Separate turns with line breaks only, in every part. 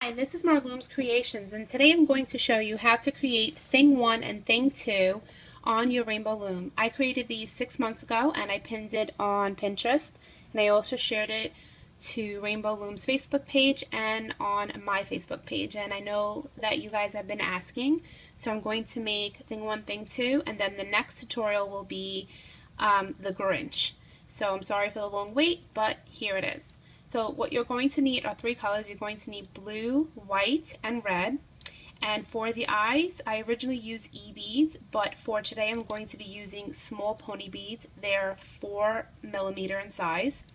Hi, this is Marloomz Creations, and today I'm going to show you how to create Thing 1 and Thing 2 on your Rainbow Loom. I created these 6 months ago and I pinned it on Pinterest, and I also shared it to Rainbow Loom's Facebook page and on my Facebook page. And I know that you guys have been asking, so I'm going to make Thing 1, Thing 2, and then the next tutorial will be the Grinch. So I'm sorry for the long wait, but here it is. So what you're going to need are 3 colors. You're going to need blue, white, and red. And for the eyes, I originally used E-beads, but for today I'm going to be using small pony beads. They're 4mm in size.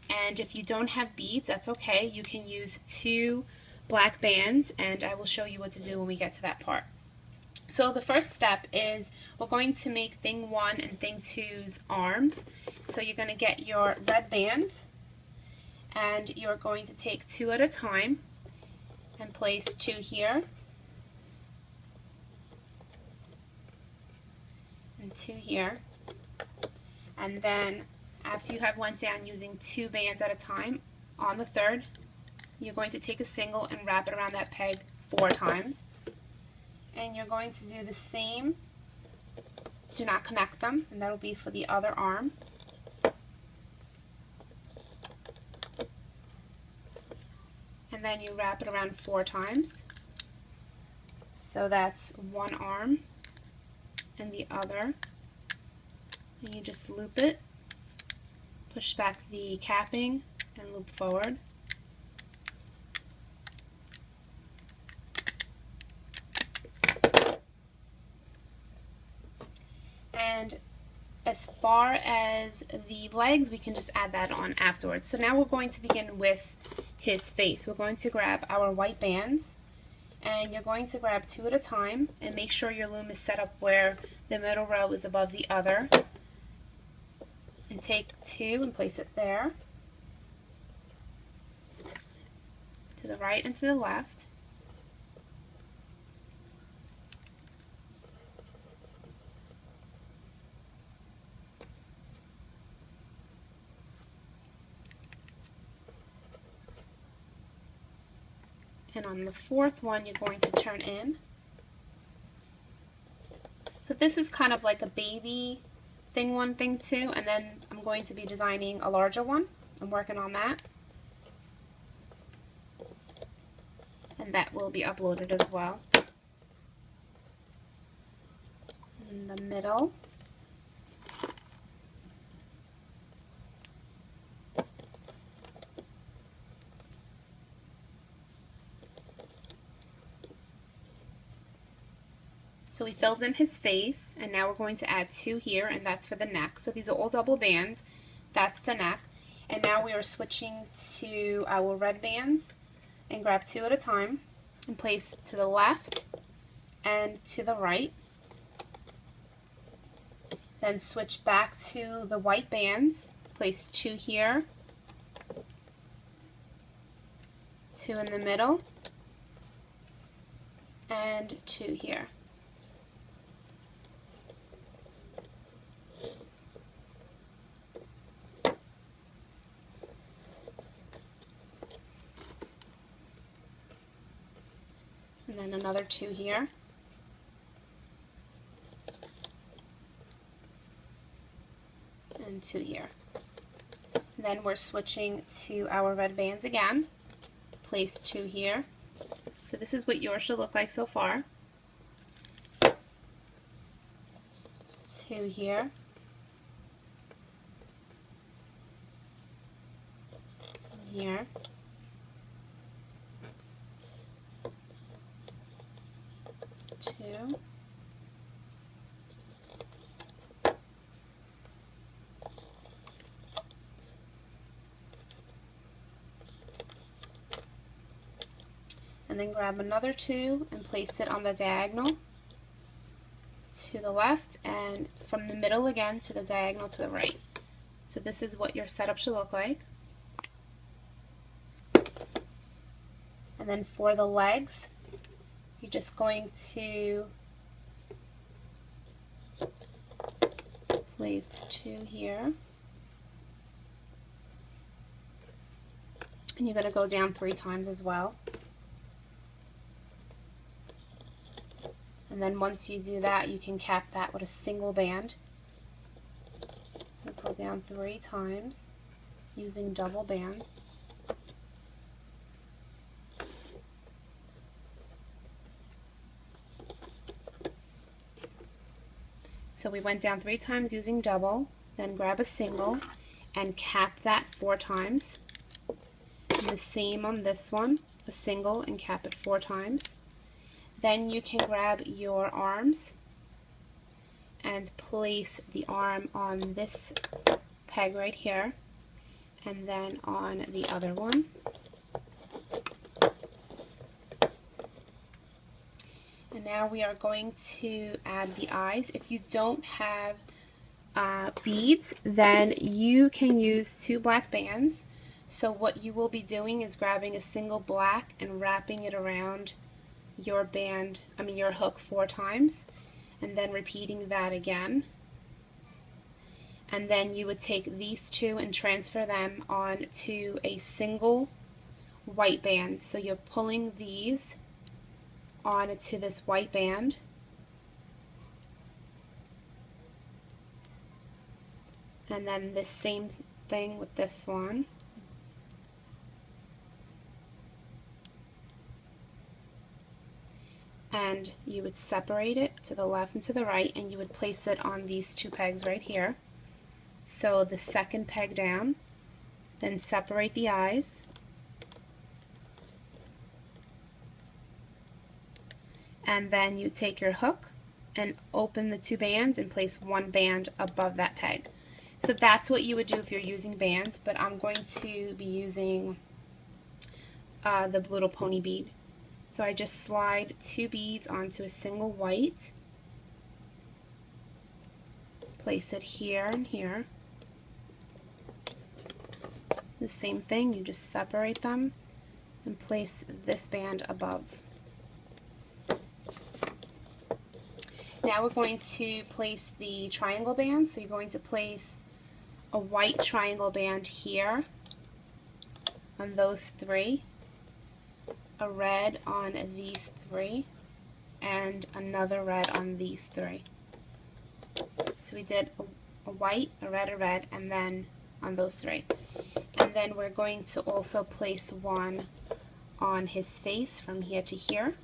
And if you don't have beads, that's okay. You can use 2 black bands, and I will show you what to do when we get to that part. So the first step is we're going to make Thing 1 and Thing 2's arms. So you're going to get your red bands, and you're going to take 2 at a time and place 2 here and 2 here, and then after you have went down using 2 bands at a time, on the third you're going to take a single and wrap it around that peg 4 times, and you're going to do the same. Do not connect them, and that'll be for the other arm. And then you wrap it around 4 times. So that's one arm and the other. And you just loop it, push back the capping, and loop forward. And as far as the legs, we can just add that on afterwards. So now we're going to begin with his face. We're going to grab our white bands, and you're going to grab 2 at a time and make sure your loom is set up where the middle row is above the other, and take 2 and place it there, to the right and to the left. And on the 4th one, you're going to turn in. So this is kind of like a baby Thing 1, Thing 2, and then I'm going to be designing a larger one. I'm working on that. And that will be uploaded as well. In the middle. So we filled in his face, and now we're going to add 2 here, and that's for the neck. So these are all double bands. That's the neck. And now we are switching to our red bands, and grab 2 at a time and place to the left and to the right. Then switch back to the white bands, place 2 here, 2 in the middle, and 2 here. And then another 2 here. And 2 here. And then we're switching to our red bands again. Place 2 here. So this is what yours should look like so far. 2 here. Here. 2. And then grab another 2 and place it on the diagonal to the left, and from the middle again to the diagonal to the right. So this is what your setup should look like. And then for the legs, you're just going to place 2 here, and you're going to go down 3 times as well. And then once you do that, you can cap that with a single band. So go down 3 times using double bands. So we went down 3 times using double, then grab a single and cap that 4 times. And the same on this one, a single and cap it 4 times. Then you can grab your arms and place the arm on this peg right here and then on the other one. And now we are going to add the eyes. If you don't have beads, then you can use 2 black bands. So what you will be doing is grabbing a single black and wrapping it around your your hook 4 times, and then repeating that again. And then you would take these 2 and transfer them onto a single white band. So you're pulling these onto this white band. And then the same thing with this one. And you would separate it to the left and to the right, and you would place it on these 2 pegs right here. So the second peg down, then separate the eyes, and then you take your hook and open the 2 bands and place 1 band above that peg. So that's what you would do if you're using bands, but I'm going to be using the little pony bead. So I just slide 2 beads onto a single white, place it here and here. The same thing, you just separate them and place this band above. Now we're going to place the triangle band. So you're going to place a white triangle band here on those 3, a red on these 3, and another red on these 3. So we did a white, a red, and then on those 3. And then we're going to also place 1 on his face from here to here.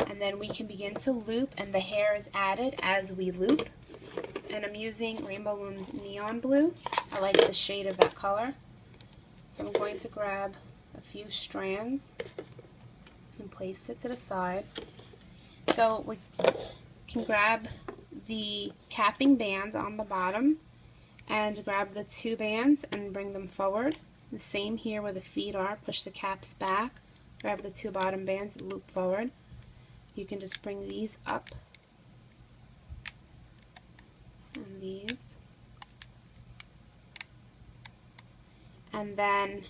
And then we can begin to loop, and the hair is added as we loop. And I'm using Rainbow Loom's Neon Blue. I like the shade of that color. So I'm going to grab a few strands and place it to the side. So we can grab the capping bands on the bottom and grab the 2 bands and bring them forward. The same here where the feet are, push the caps back, grab the 2 bottom bands, loop forward. You can just bring these up and these. And then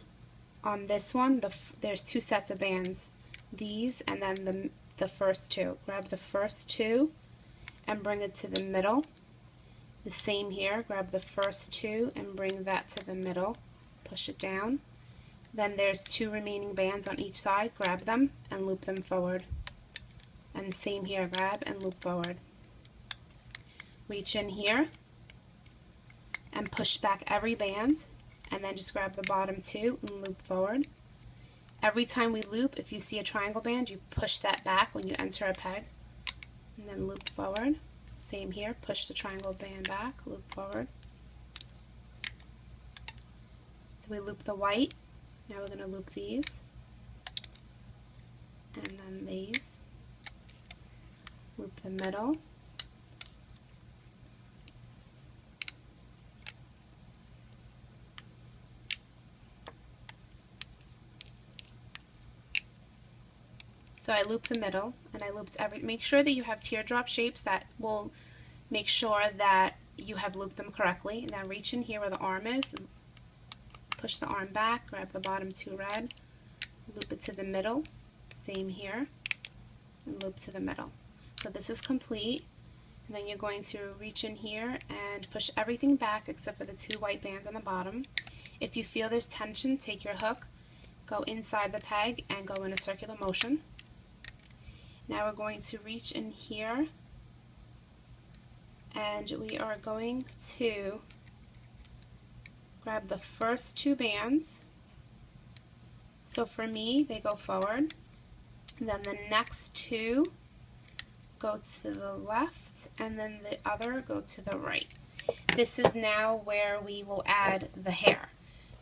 on this one, there's 2 sets of bands. These and then the first 2. Grab the first 2 and bring it to the middle. The same here, grab the first 2 and bring that to the middle. Push it down. Then there's 2 remaining bands on each side. Grab them and loop them forward. And same here, grab and loop forward. Reach in here and push back every band, and then just grab the bottom 2 and loop forward. Every time we loop, if you see a triangle band, you push that back when you enter a peg, and then loop forward. Same here, push the triangle band back, loop forward. So we loop the white. Now we're going to loop these, and then these. Loop the middle. So I looped the middle, and I looped make sure that you have teardrop shapes. That will make sure that you have looped them correctly. And then reach in here where the arm is, push the arm back, grab the bottom 2 red, loop it to the middle, same here, and loop to the middle. So this is complete, and then you're going to reach in here and push everything back except for the 2 white bands on the bottom. If you feel there's tension, take your hook, go inside the peg and go in a circular motion. Now we're going to reach in here and we are going to grab the first two bands. So for me, they go forward. Then the next two go to the left, and then the other go to the right. This is now where we will add the hair.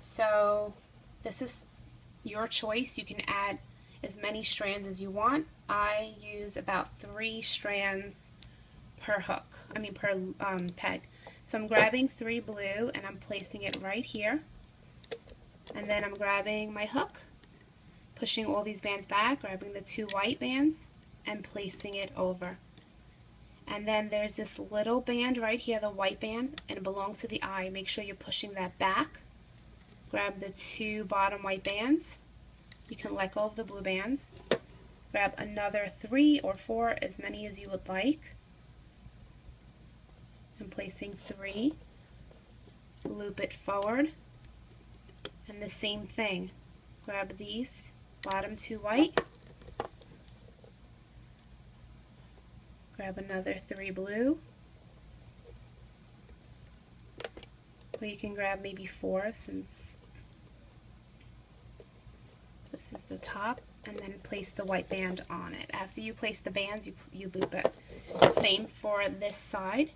So this is your choice. You can add as many strands as you want. I use about 3 strands per hook, per peg. So I'm grabbing 3 blue and I'm placing it right here. And then I'm grabbing my hook, pushing all these bands back, grabbing the 2 white bands and placing it over. And then there's this little band right here, the white band, and it belongs to the eye. Make sure you're pushing that back. Grab the 2 bottom white bands. You can let go of the blue bands. Grab another 3 or 4, as many as you would like. I'm placing 3. Loop it forward. And the same thing. Grab these bottom 2 white. Grab another 3 blue. Or you can grab maybe 4 since this is the top, and then place the white band on it. After you place the bands, you loop it. Same for this side.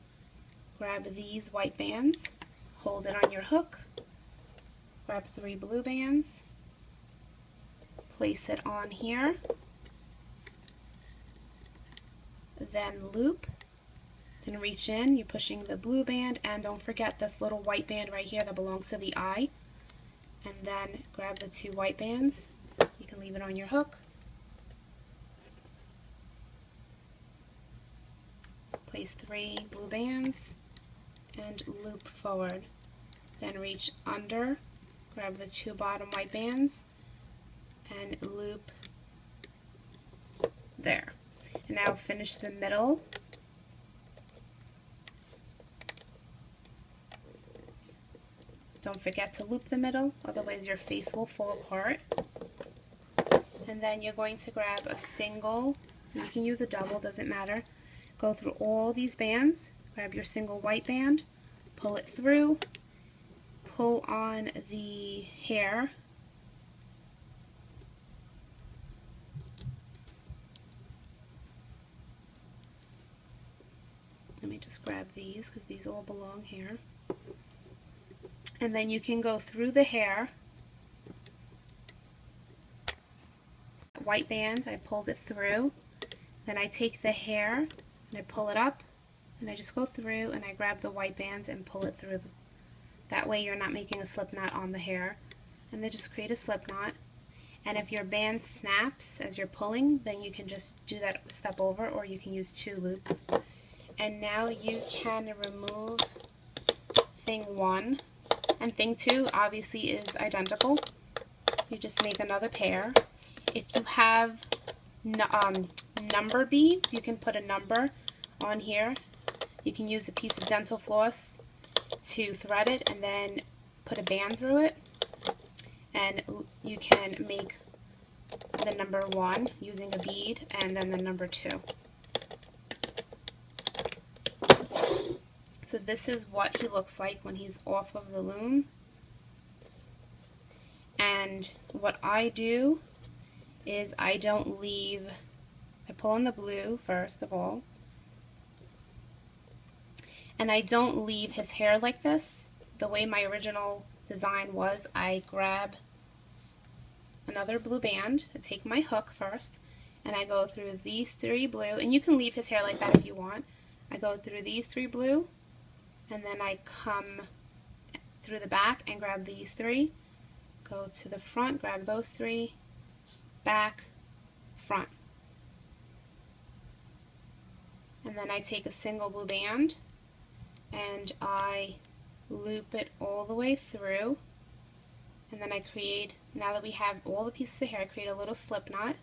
Grab these white bands, hold it on your hook, grab 3 blue bands, place it on here, then loop, then reach in, you're pushing the blue band, and don't forget this little white band right here that belongs to the eye, and then grab the 2 white bands. You can leave it on your hook, place 3 blue bands, and loop forward. Then reach under, grab the 2 bottom white bands, and loop there. And now finish the middle. Don't forget to loop the middle, otherwise your face will fall apart. And then you're going to grab a single, you can use a double, doesn't matter. Go through all these bands, grab your single white band, pull it through, pull on the hair, let me just grab these because these all belong here, and then you can go through the hair. White bands, I pulled it through, then I take the hair and I pull it up, and I just go through and I grab the white bands and pull it through. That way you're not making a slip knot on the hair, and then just create a slip knot. And if your band snaps as you're pulling, then you can just do that step over, or you can use 2 loops. And now you can remove thing 1, and thing 2 obviously is identical. You just make another pair. If you have number beads, you can put a number on here. You can use a piece of dental floss to thread it and then put a band through it, and you can make the number 1 using a bead, and then the number 2. So this is what he looks like when he's off of the loom. And what I do is I don't leave, I pull on the blue first of all, and I don't leave his hair like this. The way my original design was, I grab another blue band, I take my hook first, and I go through these 3 blue, and you can leave his hair like that if you want. I go through these 3 blue, and then I come through the back and grab these 3, go to the front, grab those 3, back, front. And then I take a single blue band and I loop it all the way through, and then I create, now that we have all the pieces of hair, I create a little slip knot,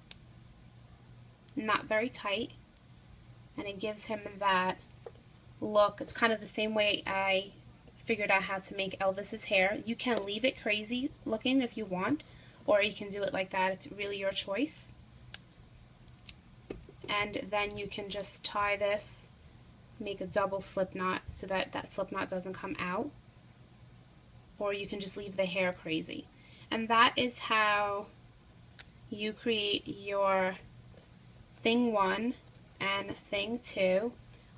not very tight, and it gives him that look. It's kind of the same way I figured out how to make Elvis's hair. You can leave it crazy looking if you want, or you can do it like that. It's really your choice. and then you can just tie this, make a double slip knot so that that slip knot doesn't come out, or you can just leave the hair crazy. And that is how you create your thing 1 and thing 2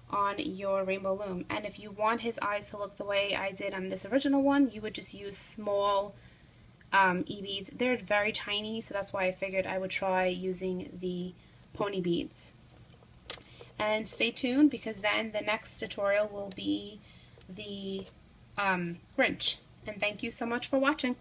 on your Rainbow Loom. And if you want his eyes to look the way I did on this original one, you would just use small e-beads. They're very tiny, so that's why I figured I would try using the pony beads. And stay tuned, because then the next tutorial will be the Grinch. And thank you so much for watching.